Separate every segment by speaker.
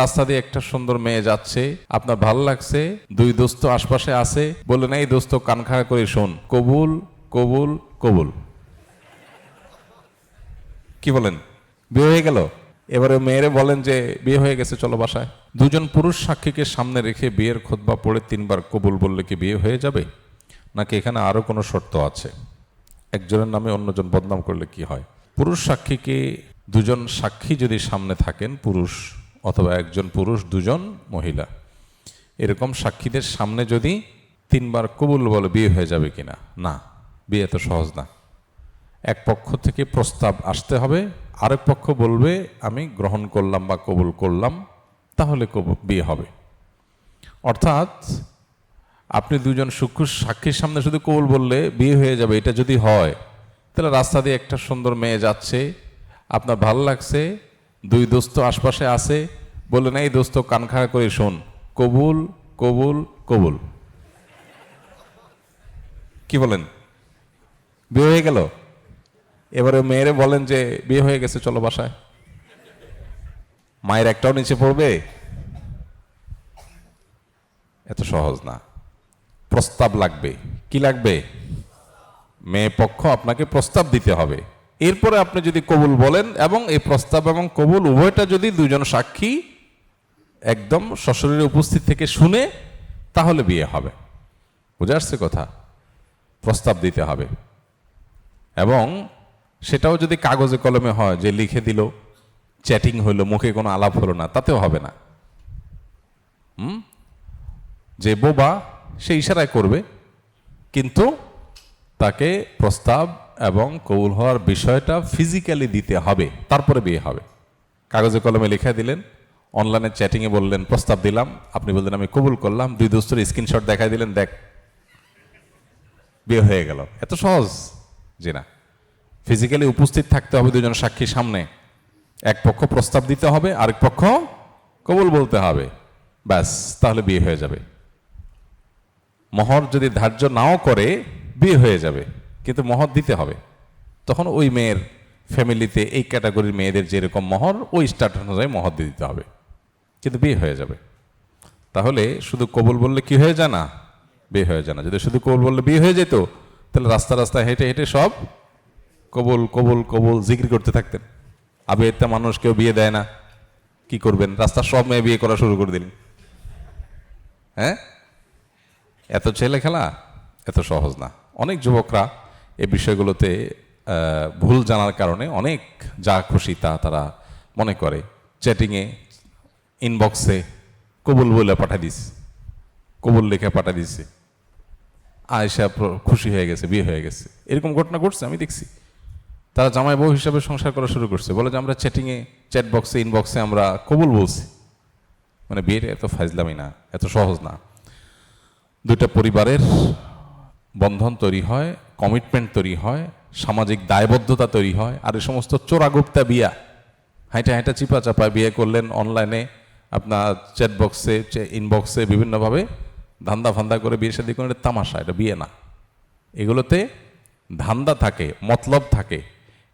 Speaker 1: রাস্তা দিয়ে একটা সুন্দর মেয়ে যাচ্ছে, আপনার ভালো লাগছে, দুই দোস্ত আশপাশে আছে, বললেন এই দোস্ত কান খাড়া করে শোন, কবুল কবুল কবুল। কি বলেন, বিয়ে হয়ে গেল? এবারে মেয়েরে বলেন যে বিয়ে হয়ে গেছে, চলো বাসায়। দুজন পুরুষ সাক্ষীকে সামনে রেখে বিয়ের খুতবা পড়ে 3 বার কবুল বললে কি বিয়ে হয়ে যাবে, নাকি এখানে আরো কোনো শর্ত আছে? একজনের নামে অন্যজন বদনাম করলে কি হয়? পুরুষ সাক্ষীকে, দুজন সাক্ষী যদি সামনে থাকেন পুরুষ, অথবা একজন পুরুষ দুজন মহিলা, এরকম সাক্ষীদের সামনে যদি 3 বার কবুল বলে বিয়ে হয়ে যাবে কিনা? না, বিয়ে তো সহজ না। এক পক্ষ থেকে প্রস্তাব আসতে হবে, আরেক পক্ষ বলবে আমি গ্রহণ করলাম বা কবুল করলাম, তাহলে বিয়ে হবে। অর্থাৎ আপনি দুজন সাক্ষীর সামনে শুধু কবুল বললে বিয়ে হয়ে যাবে, এটা যদি হয়, তাহলে রাস্তা দিয়ে একটা সুন্দর মেয়ে যাচ্ছে, আপনার ভালো লাগছে, দুই দোস্ত আশপাশে আছে, বললেন এই দোস্ত কান খাড়া করে শোন, কবুল কবুল কবুল। কি বলেন, বিয়ে হয়ে গেল? এবারে মেয়েরে বলেন যে বিয়ে হয়ে গেছে, চলো বাসায়। মায়ের একটাও নিচে পড়বে? এত সহজ না, প্রস্তাব লাগবে। কি লাগবে? মেয়ে পক্ষ আপনাকে প্রস্তাব দিতে হবে, এরপরে আপনি যদি কবুল বলেন, এবং এই প্রস্তাব এবং কবুল উভয়টা যদি দুজন সাক্ষী একদম সশরীরে উপস্থিত থেকে শুনে, তাহলে বিয়ে হবে। বুঝে আসছে কথা? প্রস্তাব দিতে হবে, এবং সেটাও যদি কাগজে কলমে হয়, যে লিখে দিল, চ্যাটিং হইলো, মুখে কোনো আলাপ হলো না, তাতেও হবে না। যে বোবা সে ইশারায় করবে, কিন্তু তাকে প্রস্তাব এবং কবুল হওয়ার বিষয়টা ফিজিক্যালি দিতে হবে, তারপরে বিয়ে হবে। কাগজে কলমে লিখে দিলেন, অনলাইনে চ্যাটিংয়ে বললেন প্রস্তাব দিলাম, আপনি বললেন আমি কবুল করলাম, দুই দোস্তের স্ক্রিনশট দেখাই দিলেন, দেখ বিয়ে হয়ে গেল। এত সহজ? জি না, ফিজিক্যালি উপস্থিত থাকতে হবে দুজন সাক্ষীর সামনে, এক পক্ষ প্রস্তাব দিতে হবে, আরেক পক্ষ কবুল বলতে হবে, ব্যাস, তাহলে বিয়ে হয়ে যাবে। মহর যদি ধার্য নাও করে বিয়ে হয়ে যাবে, কিন্তু মহর দিতে হবে। তখন ওই মেয়ের ফ্যামিলিতে এই ক্যাটাগরির মেয়েদের যেরকম মহর, ওই স্ট্যাটাস অনুযায়ী মহর দিয়ে দিতে হবে, কিন্তু বিয়ে হয়ে যাবে। তাহলে শুধু কবুল বললে কি হয়ে যায় না? বিয়ে হয়ে যায় না। যদি শুধু কবুল বললে বিয়ে হয়ে যেত, তাহলে রাস্তা রাস্তায় হেঁটে হেঁটে সব কবুল কবুল কবুল জিক্রি করতে থাকতেন। আবেগটা মানুষ কেউ বিয়ে দেয় না, কি করবেন? রাস্তার সব মেয়ে বিয়ে করা শুরু করে দিলেন। হ্যাঁ, এত ছেলে খেলা এত সহজ না। অনেক যুবকরা এই বিষয়গুলোতে ভুল জানার কারণে অনেক যা খুশি তা তারা মনে করে, চ্যাটিংয়ে ইনবক্সে কবুল বলে পাঠা দিছে, কবুল লিখে পাঠা দিছে, আয়েশা খুশি হয়ে গেছে, বিয়ে হয়ে গেছে। এরকম ঘটনা ঘটছে, আমি দেখছি। তারা জামাই বউ হিসাবে সংসার করা শুরু করছে, বলে যে আমরা চ্যাটিংয়ে, চ্যাট বক্সে, ইনবক্সে আমরা কবুল বলছি। মানে বিয়েটা এত ফাইজলামি না, এত সহজ না। দুইটা পরিবারের বন্ধন তৈরি হয়, কমিটমেন্ট তৈরি হয়, সামাজিক দায়বদ্ধতা তৈরি হয়। আর এই সমস্ত চোরাগুপ্তা বিয়া, হাইটা হাইটা চিপা চাপা বিয়ে করলেন, অনলাইনে আপনার চ্যাট বক্সে, ইনবক্সে বিভিন্নভাবে ধান্দা ফান্দা করে বিয়ে শাদী করে, তামাশা, এটা বিয়ে না। এগুলোতে ধান্দা থাকে, মতলব থাকে,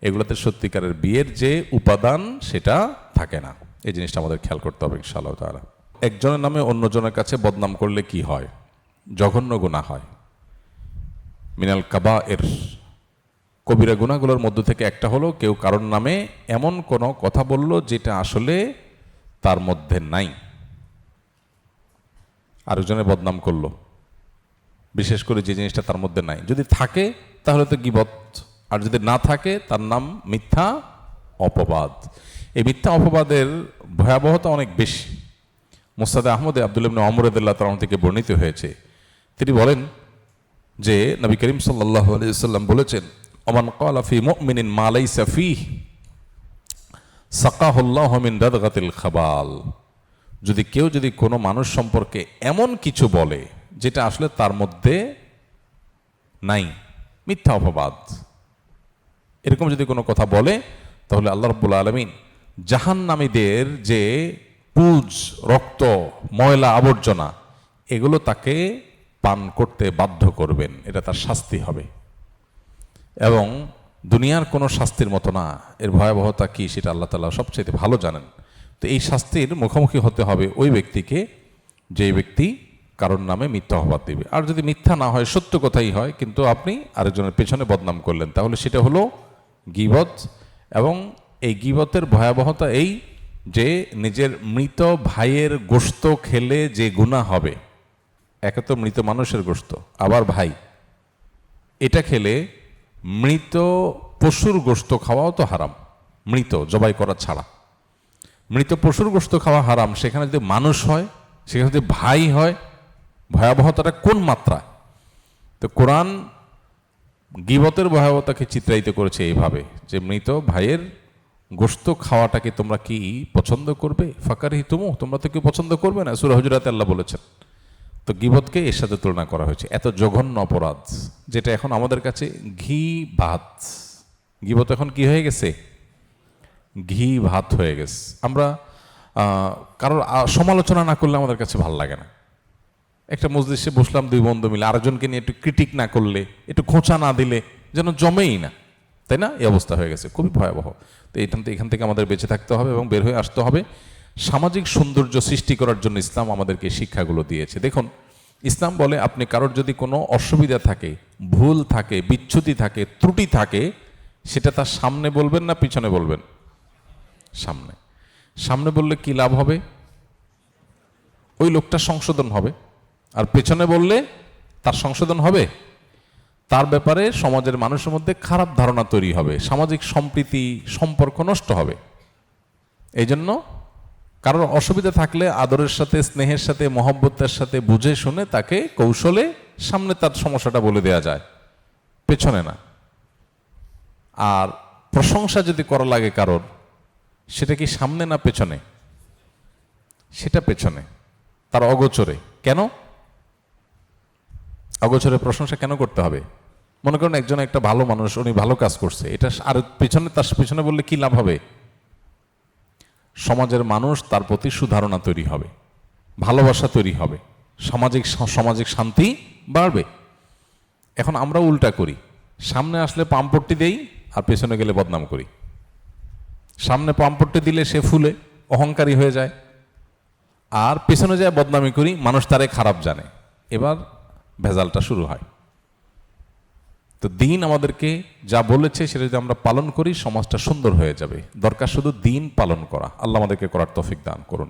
Speaker 1: এগুলোতে সত্যিকারের বিয়ের যে উপাদান সেটা থাকে না। এই জিনিসটা আমাদের খেয়াল করতে হবে ইনশাআল্লাহ তাআলা। একজনের নামে অন্যজনের কাছে বদনাম করলে কি হয়? জঘন্য গুনাহ হয়। মিনাল কাবায়ের, কবিরা গুনাহগুলোর মধ্য থেকে একটা হলো কেউ কারোর নামে এমন কোনো কথা বলল যেটা আসলে তার মধ্যে নাই, আরেকজনের বদনাম করলো, বিশেষ করে যে জিনিসটা তার মধ্যে নাই। যদি থাকে তাহলে তো গীবত, আর যদি না থাকে তার নাম মিথ্যা অপবাদ। এই মিথ্যা অপবাদের ভয়াবহতা অনেক বেশি। মুসনাদ আহমদে আব্দুল্লাহ ইবনে ওমর রাদিয়াল্লাহু তাআলা থেকে বর্ণিত হয়েছে, তিনি বলেন যে নবী করিম সাল্লাল্লাহু আলাইহি ওয়াসাল্লাম বলেছেন, ওমান ক্বালা ফি মুমিনিন মা লাইসা ফীহি সাকাহুল্লাহু মিন রাদগাতিল খাবাল। যদি কেউ যদি কোনো মানুষ সম্পর্কে এমন কিছু বলে যেটা আসলে তার মধ্যে নাই, মিথ্যা অপবাদ, এরকম যদি কোনো কথা বলে, তাহলে আল্লাহ রাব্বুল আলামিন জাহান্নামীদের যে পুজ, রক্ত, ময়লা, আবর্জনা, এগুলো তাকে পান করতে বাধ্য করবেন, এটা তার শাস্তি হবে। এবং দুনিয়ার কোনো শাস্তির মতো না, এর ভয়াবহতা কি সেটা আল্লাহ তাআলা সবচেয়ে ভালো জানেন। তো এই শাস্তির মুখোমুখি হতে হবে ওই ব্যক্তিকে যে ব্যক্তি কারোর নামে মিথ্যা অপবাদ দিবে। আর যদি মিথ্যা না হয়, সত্য কথাই হয়, কিন্তু আপনি আরেকজনের পেছনে বদনাম করলেন, তাহলে সেটা হলো গীবত। এবং এই গীবতের ভয়াবহতা এই যে নিজের মৃত ভাইয়ের গোশত খেলে যে গুনাহ হবে, একে তো মৃত মানুষের গোশত, আবার ভাই, এটা খেলে মৃত পশুর গোশত খাওয়াও তো হারাম, মৃত জবাই করা ছাড়া। মৃত পশুর গোশত খাওয়া হারাম, সেখানে যদি মানুষ হয়, সেখানে যদি ভাই হয়, ভয়াবহতাটা কোন মাত্রা! তো কোরআন গীবতের ভয়াবহতাকে চিত্রায়িত করেছে এইভাবে যে মৃত ভাইয়ের গোশত খাওয়াটাকে তোমরা কি পছন্দ করবে? ফাকারহি তুমু, তোমরা তো কেউ পছন্দ করবে না, সূরা হুজুরাতে আল্লাহ বলেছেন। তো গীবতকে এর সাথে তুলনা করা হয়েছে, এত জঘন্য অপরাধ যেটা এখন আমাদের কাছে ঘি ভাত। গীবত এখন কি হয়ে গেছে? ঘি ভাত হয়ে গেছে। আমরা কারোর সমালোচনা না করলে আমাদের কাছে ভালো লাগে না। একটা মজলিসে বসলাম দুই বন্ধু মিলে, আরেকজনকে নিয়ে একটু ক্রিটিক না করলে, একটু খোঁচা না দিলে যেন জমেই না, তাই না? এই অবস্থা হয়ে গেছে, খুবই ভয়াবহ। তো এখান থেকে আমাদের বেঁচে থাকতে হবে এবং বের হয়ে আসতে হবে। সামাজিক সৌন্দর্য সৃষ্টি করার জন্য ইসলাম আমাদেরকে শিক্ষাগুলো দিয়েছে। দেখুন, ইসলাম বলে আপনি কারোর যদি কোনো অসুবিধা থাকে, ভুল থাকে, বিচ্যুতি থাকে, ত্রুটি থাকে, সেটা তার সামনে বলবেন না পিছনে বলবেন? সামনে। সামনে বললে কি লাভ হবে? ওই লোকটা সংশোধন হবে। আর পেছনে বললে তার সংশোধন হবে, তার ব্যাপারে সমাজের মানুষের মধ্যে খারাপ ধারণা তৈরি হবে, সামাজিক সম্প্রীতি সম্পর্ক নষ্ট হবে। এই জন্য কারোর অসুবিধা থাকলে আদরের সাথে, স্নেহের সাথে, মহব্বতের সাথে বুঝে শুনে তাকে কৌশলে সামনে তার সমস্যাটা বলে দেওয়া যায়, পেছনে না। আর প্রশংসা যদি করা লাগে কারোর, সেটা কি সামনে না পেছনে? সেটা পেছনে, তার অগোচরে। কেন অগোচরে প্রশংসা কেন করতে হবে? মনে করেন একজন একটা ভালো মানুষ, উনি ভালো কাজ করছে, এটা আর পেছনে, তার পেছনে বললে কি লাভ হবে? সমাজের মানুষ তার প্রতি সুধারণা তৈরি হবে, ভালোবাসা তৈরি হবে, সামাজিক শান্তি বাড়বে। এখন আমরা উল্টা করি, সামনে আসলে পাম্পট্টি দেই আর পেছনে গেলে বদনাম করি। সামনে পাম্পট্টি দিলে সে ফুলে অহংকারী হয়ে যায়, আর পেছনে যায় বদনামি করি, মানুষ তারে খারাপ জানে। এবার ভেজালটা শুরু হয়। তো দিন আমাদেরকে যা বলেছে সেটা যদি আমরা পালন করি, সমাজটা সুন্দর হয়ে যাবে। দরকার শুধু দিন পালন করা। আল্লাহ আমাদেরকে করার তৌফিক দান করুন।